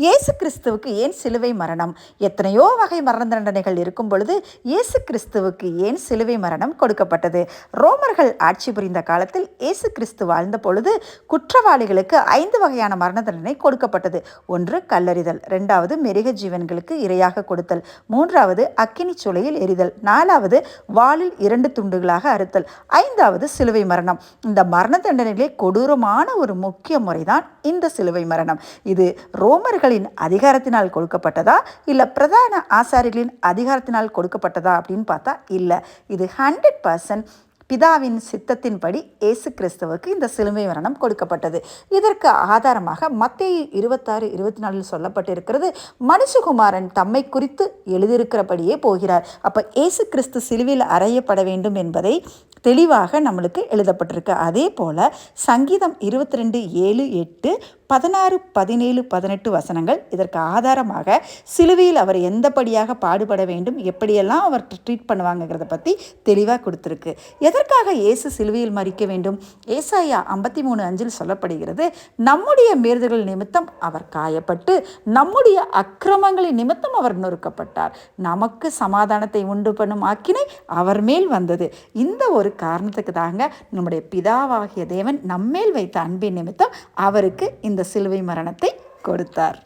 இயேசு கிறிஸ்துவுக்கு ஏன் சிலுவை மரணம்? எத்தனையோ வகை மரண தண்டனைகள் இருக்கும் பொழுது இயேசு கிறிஸ்துவுக்கு ஏன் சிலுவை மரணம் கொடுக்கப்பட்டது? ரோமர்கள் ஆட்சி புரிந்த காலத்தில் இயேசு கிறிஸ்து வாழ்ந்த பொழுது குற்றவாளிகளுக்கு 5 வகையான மரண தண்டனை கொடுக்கப்பட்டது. 1, கல்லறிதல். 2வது, மிருக ஜீவன்களுக்கு இரையாக கொடுத்தல். 3வது, அக்கினி சூளையில் எரிதல். 4வது, வாளில் 2 துண்டுகளாக அறுத்தல். 5வது, சிலுவை மரணம். இந்த மரண தண்டனைகளே கொடூரமான ஒரு முக்கிய முறைதான் இந்த சிலுவை மரணம். இது ரோமர்களின் அதிகாரத்தினால் கொடுக்கப்பட்டதா இல்லை பிரதான ஆசாரிகளின் அதிகாரத்தினால் கொடுக்கப்பட்டதா அப்படின்னு பார்த்தா இல்லை. இது 100% பிதாவின் சித்தத்தின்படி இயேசு கிறிஸ்துவுக்கு இந்த சிலுவை மரணம் கொடுக்கப்பட்டது. இதற்கு ஆதாரமாக மத்தேயு 26:24 சொல்லப்பட்டிருக்கிறது, மனுஷகுமாரன் தம்மை குறித்து எழுதியிருக்கிறபடியே போகிறார். அப்போ இயேசு கிறிஸ்து சிலுவையில் அறையப்பட வேண்டும் என்பதை தெளிவாக நம்மளுக்கு எழுதப்பட்டிருக்கு. அதே போல் சங்கீதம் 22:7, 8, 16, 17, 18 வசனங்கள் இதற்கு ஆதாரமாக சிலுவையில் அவர் எந்தபடியாக பாடுபட வேண்டும், எப்படியெல்லாம் அவர் ட்ரீட் பண்ணுவாங்கிறத பற்றி தெளிவாக கொடுத்துருக்கு. எதற்காக இயேசு சிலுவையில் மரிக்க வேண்டும்? ஏசாயா 53:5 சொல்லப்படுகிறது, நம்முடைய மீறுதல்கள் நிமித்தம் அவர் காயப்பட்டு நம்முடைய அக்கிரமங்களின் நிமித்தம் அவர் நொறுக்கப்பட்டார், நமக்கு சமாதானத்தை உண்டு பண்ணும் ஆக்கினை அவர் மேல் வந்தது. இந்த ஒரு காரணத்துக்கு தாங்க நம்முடைய பிதாவாகிய தேவன் நம்மேல் வைத்த அன்பின் நிமித்தம் அவருக்கு இந்த சிலுவை மரணத்தை கொடுத்தார்.